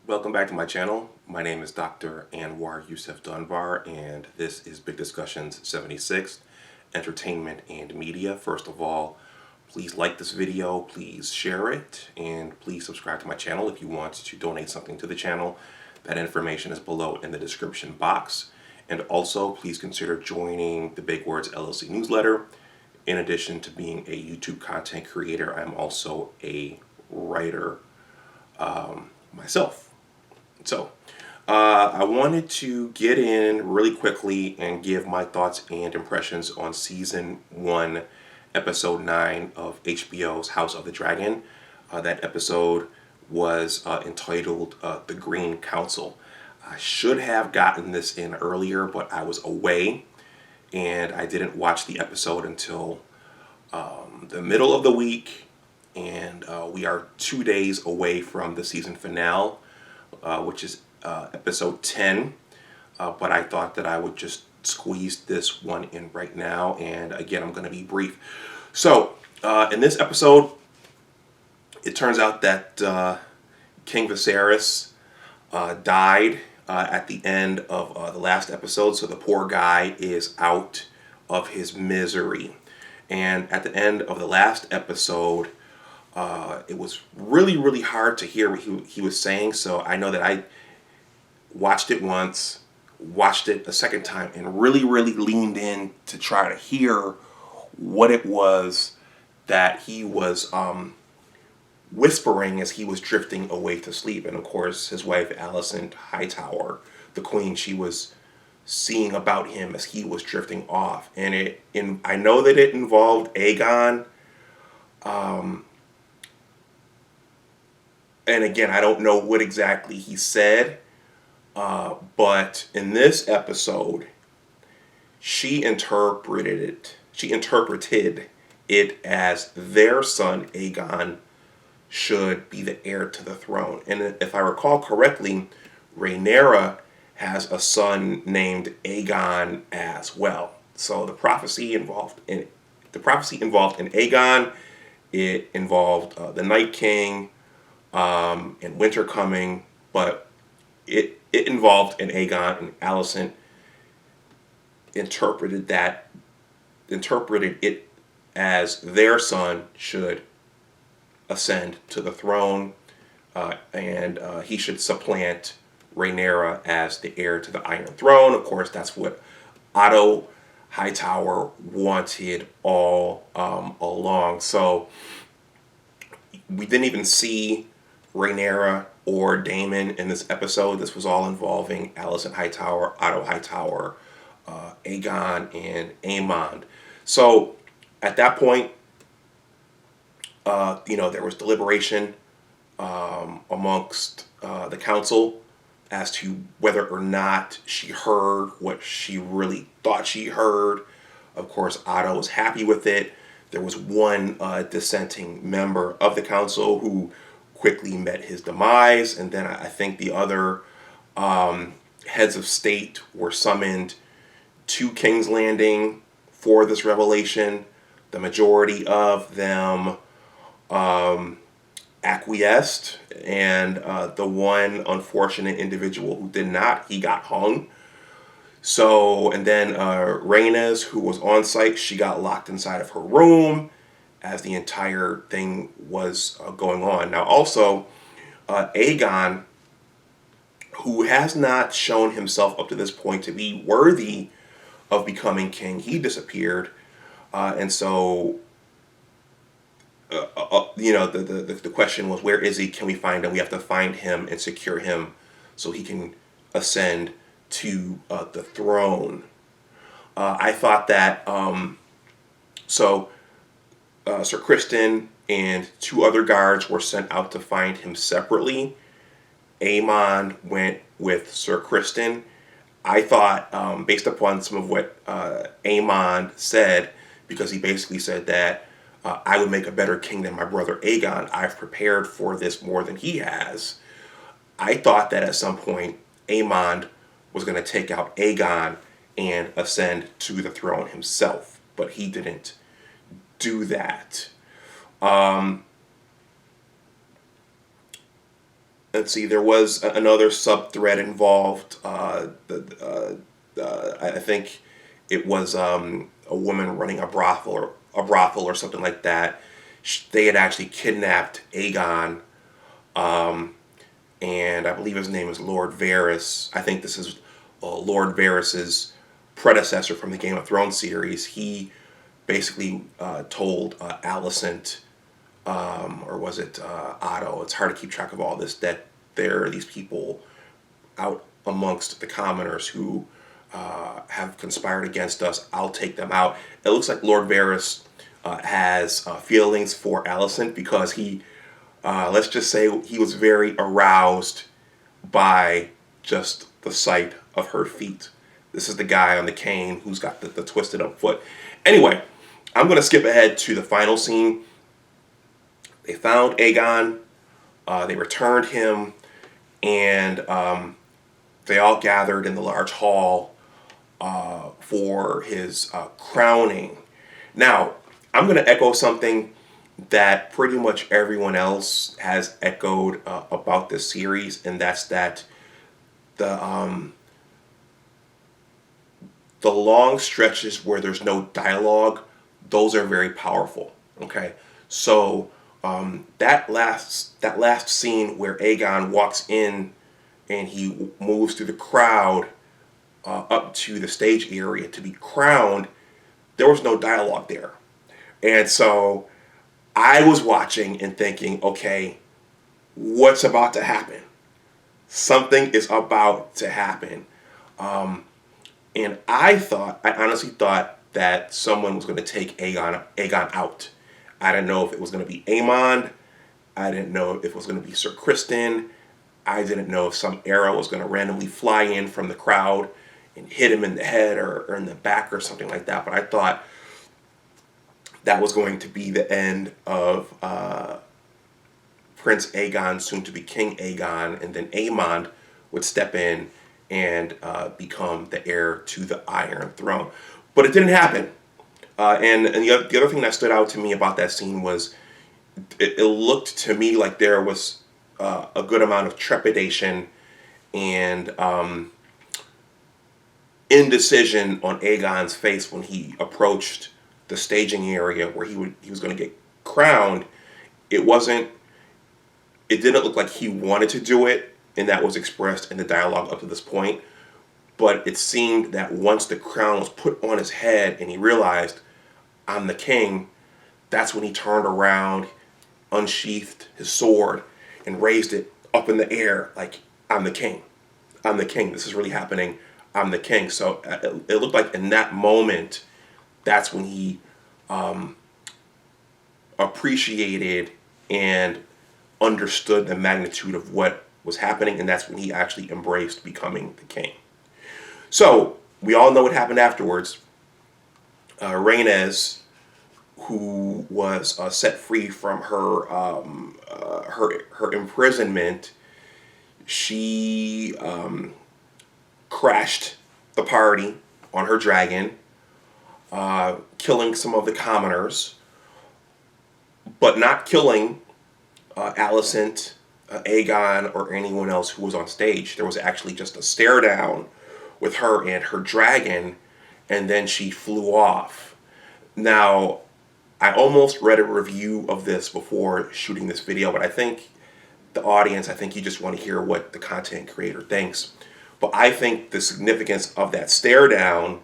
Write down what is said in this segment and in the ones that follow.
Welcome back to my channel. My name is Dr. Anwar Youssef Dunbar, and this is Big Discussions 76, Entertainment and Media. First of all, please like this video, please share it, and please subscribe to my channel if you want to donate something to the channel. That information is below in the description box. And also, please consider joining the Big Words LLC Newsletter. In addition to being a YouTube content creator, I'm also a writer myself. So, I wanted to get in really quickly and give my thoughts and impressions on Season 1, Episode 9 of HBO's House of the Dragon. That episode was entitled The Green Council. I should have gotten this in earlier, but I was away, and I didn't watch the episode until the middle of the week, and we are 2 days away from the season finale, which is episode 10, but I thought that I would just squeeze this one in right now, and again, I'm going to be brief. So, in this episode, it turns out that King Viserys died at the end of the last episode, so the poor guy is out of his misery. And at the end of the last episode, it was really, really hard to hear what he was saying. So I know that I watched it once, watched it a second time, and really, really leaned in to try to hear what it was that he was whispering as he was drifting away to sleep. And of course, his wife, Alicent Hightower, the queen, she was seeing about him as he was drifting off. And I know that it involved Aegon. And again, I don't know what exactly he said, but in this episode, she interpreted it as their son Aegon should be the heir to the throne. And if I recall correctly, Rhaenyra has a son named Aegon as well. So the prophecy involved in Aegon, it involved the Night King and winter coming, but it involved an Aegon, and Alicent interpreted it as their son should ascend to the throne, and he should supplant Rhaenyra as the heir to the Iron Throne. Of course, that's what Otto Hightower wanted all along. So we didn't even see Rhaenyra or Daemon in this episode. This was all involving Alicent Hightower, Otto Hightower, Aegon, and Aemond. So at that point, there was deliberation amongst the council as to whether or not she heard what she really thought she heard. Of course, Otto was happy with it. There was one dissenting member of the council who quickly met his demise, and then I think the other heads of state were summoned to King's Landing for this revelation. The majority of them acquiesced, and the one unfortunate individual who did not, he got hung. So, and then Rhaenys, who was on site, she got locked inside of her room as the entire thing was going on. Now, also, Aegon, who has not shown himself up to this point to be worthy of becoming king, he disappeared, and so the question was, where is he? Can we find him? We have to find him and secure him so he can ascend to the throne. I thought that Sir Criston and 2 other guards were sent out to find him separately. Aemond went with Sir Criston. I thought, based upon some of what Aemond said, because he basically said that I would make a better king than my brother Aegon. I've prepared for this more than he has. I thought that at some point Aemond was going to take out Aegon and ascend to the throne himself, but he didn't do that. And let's see, there was another sub-thread involved. I think it was a woman running a brothel or something like that. They had actually kidnapped Aegon, and I believe his name is Lord Varys. I think this is Lord Varys's predecessor from the Game of Thrones series. He basically told Alicent, or was it Otto? It's hard to keep track of all this. That there are these people out amongst the commoners who have conspired against us. I'll take them out. It looks like Lord Varys has feelings for Alicent because he, let's just say, he was very aroused by just the sight of her feet. This is the guy on the cane who's got the twisted up foot. Anyway, I'm going to skip ahead to the final scene. They found Aegon, they returned him, and they all gathered in the large hall for his crowning. Now, I'm going to echo something that pretty much everyone else has echoed about this series, and that's that the long stretches where there's no dialogue, those are very powerful. Okay, so that last scene where Aegon walks in and he moves through the crowd up to the stage area to be crowned, there was no dialogue there. And so I was watching and thinking, okay, what's about to happen? Something is about to happen. And I honestly thought that someone was going to take Aegon out. I didn't know if it was going to be Aemond. I didn't know if it was going to be Sir Criston. I didn't know if some arrow was going to randomly fly in from the crowd and hit him in the head or in the back or something like that. But I thought that was going to be the end of Prince Aegon, soon to be King Aegon, and then Aemond would step in and become the heir to the Iron Throne. But it didn't happen. And the other thing that stood out to me about that scene was it looked to me like there was a good amount of trepidation and indecision on Aegon's face when he approached the staging area where he was going to get crowned. It didn't look like he wanted to do it, and that was expressed in the dialogue up to this point. But it seemed that once the crown was put on his head and he realized, I'm the king, that's when he turned around, unsheathed his sword, and raised it up in the air like, I'm the king. I'm the king. This is really happening. I'm the king. So it looked like in that moment, that's when he appreciated and understood the magnitude of what was happening, and that's when he actually embraced becoming the king. So we all know what happened afterwards. Rhaenys, who was set free from her imprisonment, she crashed the party on her dragon, killing some of the commoners, but not killing Alicent, Aegon, or anyone else who was on stage. There was actually just a stare down with her and her dragon, and then she flew off. Now, I almost read a review of this before shooting this video, but I think the audience, I think you just want to hear what the content creator thinks. But I think the significance of that stare down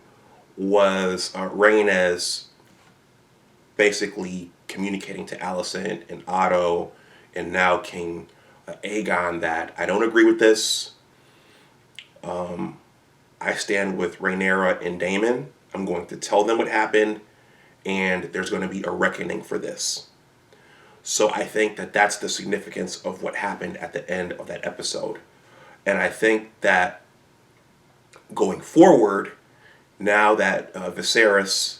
was Rhaenys basically communicating to Alicent and Otto and now King Aegon that I don't agree with this. I stand with Rhaenyra and Daemon. I'm going to tell them what happened, and there's going to be a reckoning for this. So I think that that's the significance of what happened at the end of that episode. And I think that going forward, now that Viserys,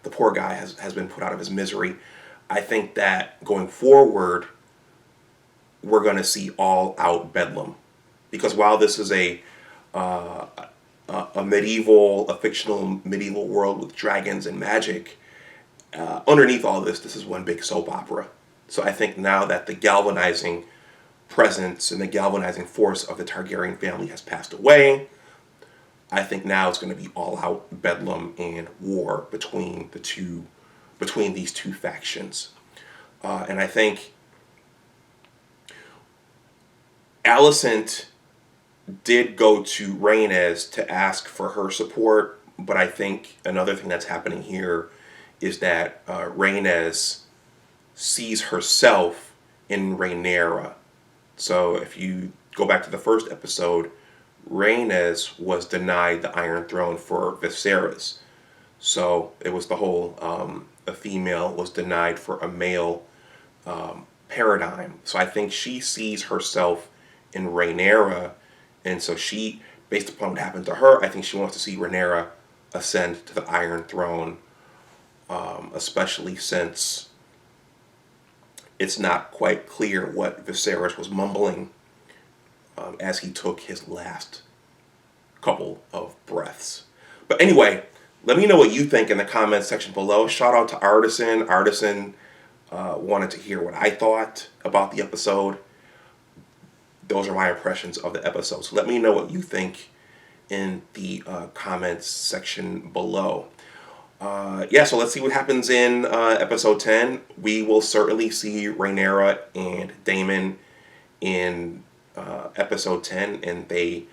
the poor guy, has been put out of his misery, I think that going forward, we're going to see all-out bedlam. Because while this is a fictional medieval world with dragons and magic, underneath all this is one big soap opera. So I think now that the galvanizing presence and the galvanizing force of the Targaryen family has passed away. I think now it's going to be all out bedlam and war between these two factions. And I think Alicent did go to Rhaenys to ask for her support, but I think another thing that's happening here is that Rhaenys sees herself in Rhaenyra. So if you go back to the first episode, Rhaenys was denied the Iron Throne for Viserys. So it was the whole a female was denied for a male paradigm. So I think she sees herself in Rhaenyra, and so she, based upon what happened to her, I think she wants to see Rhaenyra ascend to the Iron Throne, especially since it's not quite clear what Viserys was mumbling as he took his last couple of breaths. But anyway, let me know what you think in the comments section below. Shout out to Artisan. Artisan wanted to hear what I thought about the episode. Those are my impressions of the episode. So let me know what you think in the comments section below. So let's see what happens in episode 10. We will certainly see Rhaenyra and Daemon in episode 10, and they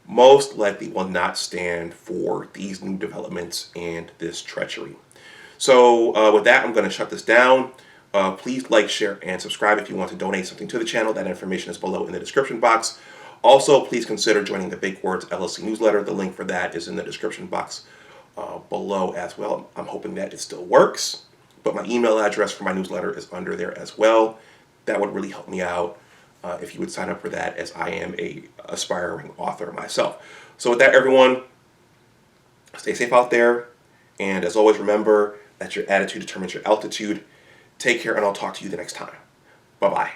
most likely will not stand for these new developments and this treachery. So with that, I'm going to shut this down. Please like, share, and subscribe if you want to donate something to the channel. That information is below in the description box. Also, please consider joining the Big Words LLC Newsletter. The link for that is in the description box below as well. I'm hoping that it still works, but my email address for my newsletter is under there as well. That would really help me out if you would sign up for that, as I am a aspiring author myself. So with that, everyone, stay safe out there, and as always, remember that your attitude determines your altitude. Take care, and I'll talk to you the next time. Bye-bye.